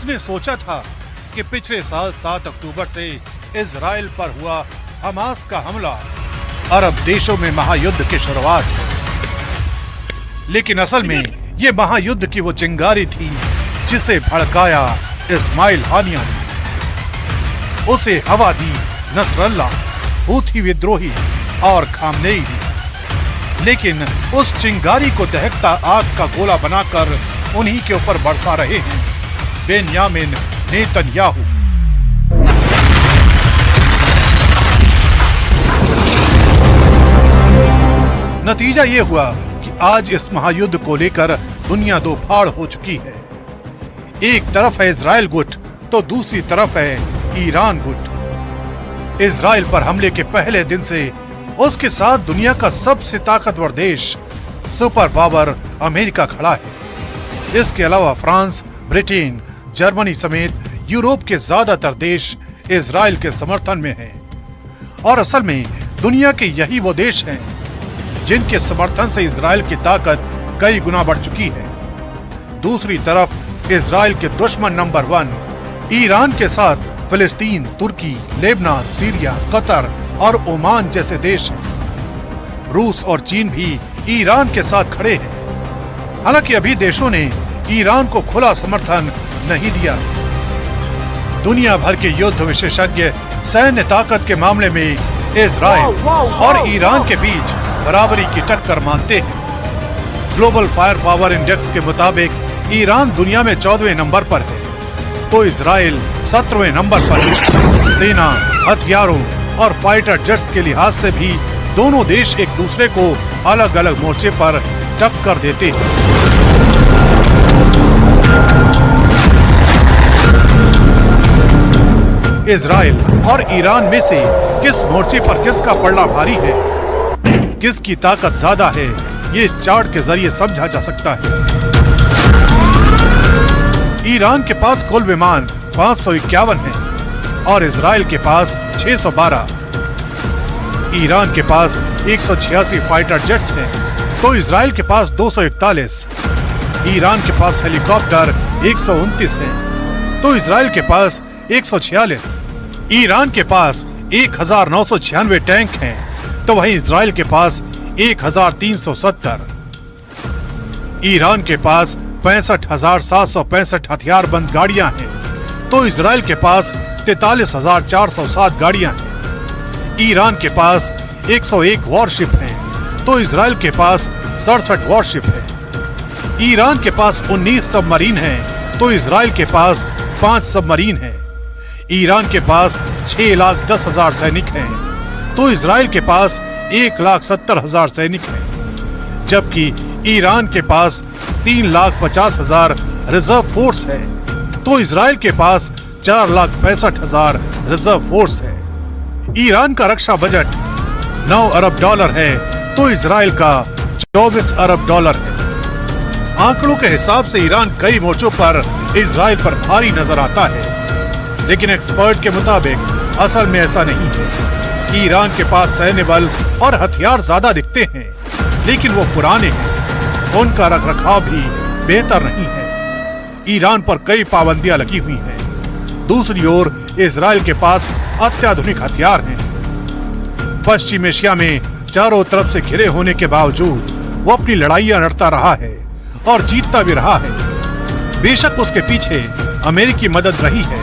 किसने सोचा था कि पिछले साल 7 अक्टूबर से इजराइल पर हुआ हमास का हमला अरब देशों में महायुद्ध की शुरुआत है। लेकिन असल में ये महायुद्ध की वो चिंगारी थी जिसे भड़काया इस्माइल हानिया ने। उसे हवा दी नसरल्ला, हूथी विद्रोही और खामनेई ने। लेकिन उस चिंगारी को दहकता आग का गोला बनाकर उन्हीं के ऊपर बरसा रहे हैं बेन्यामिन नेतन्याहू। नतीजा ये हुआ कि आज इस महायुद्ध को लेकर दुनिया दो फाड़ हो चुकी है। एक तरफ है इजराइल गुट तो दूसरी तरफ है ईरान गुट। इजराइल पर हमले के पहले दिन से उसके साथ दुनिया का सबसे ताकतवर देश सुपर पावर अमेरिका खड़ा है। इसके अलावा फ्रांस, ब्रिटेन, जर्मनी समेत यूरोप के ज्यादातर देश इजराइल के समर्थन में हैं। और असल में दुनिया के यही वो देश हैं जिनके समर्थन से इजराइल की ताकत कई गुना बढ़ चुकी है। दूसरी तरफ इजराइल के दुश्मन नंबर 1 ईरान के साथ फिलिस्तीन, तुर्की, लेबनान, सीरिया, कतर और ओमान जैसे देश हैं। रूस और चीन भी ईरान के साथ खड़े हैं। हालांकि अभी देशों ने ईरान को खुला समर्थन नहीं दिया। दुनिया भर के युद्ध विशेषज्ञ सैन्य ताकत के मामले में इजराइल और ईरान के बीच बराबरी की टक्कर मानते हैं। ग्लोबल फायर पावर इंडेक्स के मुताबिक ईरान दुनिया में 14वें नंबर पर है तो इजराइल 17वें नंबर पर है। सेना, हथियारों और फाइटर जेट्स के लिहाज से भी दोनों देश एक दूसरे को अलग अलग मोर्चे पर टक्कर देते हैं। इजराइल और ईरान में से किस मोर्चे पर किसका पलड़ा भारी है, किसकी ताकत ज्यादा है, ये चार्ट के जरिए समझा जा सकता है। ईरान के पास कुल विमान 551 हैं और इजराइल के पास 612। ईरान के पास 186 फाइटर जेट्स हैं तो इजराइल के पास 241। ईरान के पास हेलीकॉप्टर 129 हैं तो इजराइल के पास 146। ईरान के पास 1996 टैंक हैं तो वहीं इजराइल के पास 1370। ईरान के पास 65,765 हथियारबंद गाड़ियां हैं तो इजराइल के पास 43,407 गाड़ियां हैं। ईरान के पास 101 वॉरशिप हैं तो इजराइल के पास 67 वॉरशिप है। ईरान के पास 19 सबमरीन हैं तो इजराइल के पास 5 सबमरीन हैं। ईरान के पास 6,10,000 सैनिक हैं तो इजराइल के पास 1,70,000 सैनिक हैं। जबकि ईरान के पास 3,50,000 रिजर्व फोर्स है तो इजराइल के पास 4,65,000 रिजर्व फोर्स है। ईरान का रक्षा बजट 9 अरब डॉलर है तो इजराइल का 24 अरब डॉलर है। आंकड़ों के हिसाब से ईरान कई मोर्चों पर इजराइल पर भारी नजर आता है, लेकिन एक्सपर्ट के मुताबिक असल में ऐसा नहीं है। ईरान के पास सैन्य बल और हथियार ज्यादा दिखते हैं, लेकिन वो पुराने हैं। उनका रखरखाव भी बेहतर नहीं है। ईरान पर कई पाबंदियां लगी हुई हैं। दूसरी ओर इजराइल के पास अत्याधुनिक हथियार हैं। पश्चिम एशिया में चारों तरफ से घिरे होने के बावजूद वो अपनी लड़ाइयां लड़ता रहा है और जीतता भी रहा है। बेशक उसके पीछे अमेरिकी मदद रही है,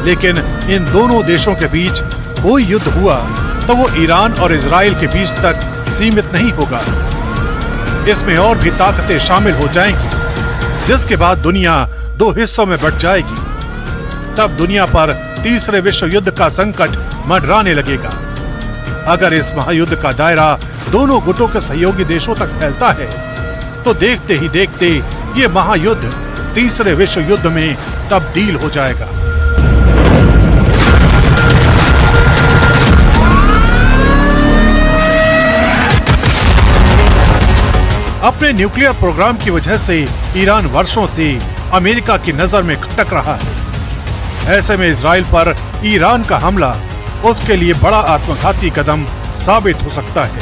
लेकिन इन दोनों देशों के बीच कोई युद्ध हुआ तो वो ईरान और इजराइल के बीच तक सीमित नहीं होगा। इसमें और भी ताकतें शामिल हो जाएंगी, जिसके बाद दुनिया दो हिस्सों में बंट जाएगी। तब दुनिया पर तीसरे विश्व युद्ध का संकट मंडराने लगेगा। अगर इस महायुद्ध का दायरा दोनों गुटों के सहयोगी देशों तक फैलता है तो देखते ही देखते ये महायुद्ध तीसरे विश्व युद्ध में तब्दील हो जाएगा। अपने न्यूक्लियर प्रोग्राम की वजह से ईरान वर्षों से अमेरिका की नजर में खटक रहा है। ऐसे में इजराइल पर ईरान का हमला उसके लिए बड़ा आत्मघाती कदम साबित हो सकता है।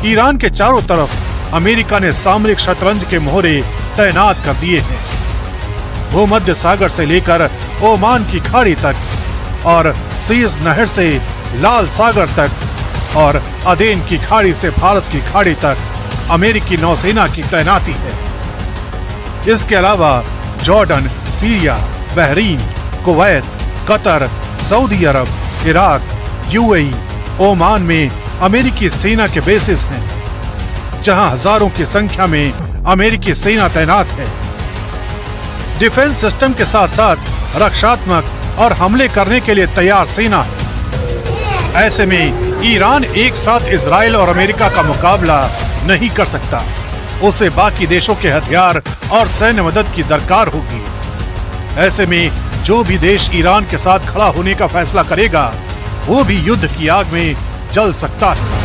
ईरान के चारों तरफ अमेरिका ने सामरिक शतरंज के मोहरे तैनात कर दिए हैं। भूमध्य सागर से लेकर ओमान की खाड़ी तक और सीज नहर से लाल सागर तक और अदेन की खाड़ी से भारत की खाड़ी तक अमेरिकी नौसेना की तैनाती है। इसके अलावा Jordan, Syria, Bahrain, Kuwait, Qatar, Saudi Arab, Iraq, UAE, Oman में अमेरिकी सेना के बेसिस हैं, जहां हजारों की संख्या में अमेरिकी सेना तैनात है। डिफेंस सिस्टम के साथ साथ रक्षात्मक और हमले करने के लिए तैयार सेना है। ऐसे में ईरान एक साथ इजराइल और अमेरिका का मुकाबला नहीं कर सकता। उसे बाकी देशों के हथियार और सैन्य मदद की दरकार होगी। ऐसे में जो भी देश ईरान के साथ खड़ा होने का फैसला करेगा, वो भी युद्ध की आग में जल सकता है।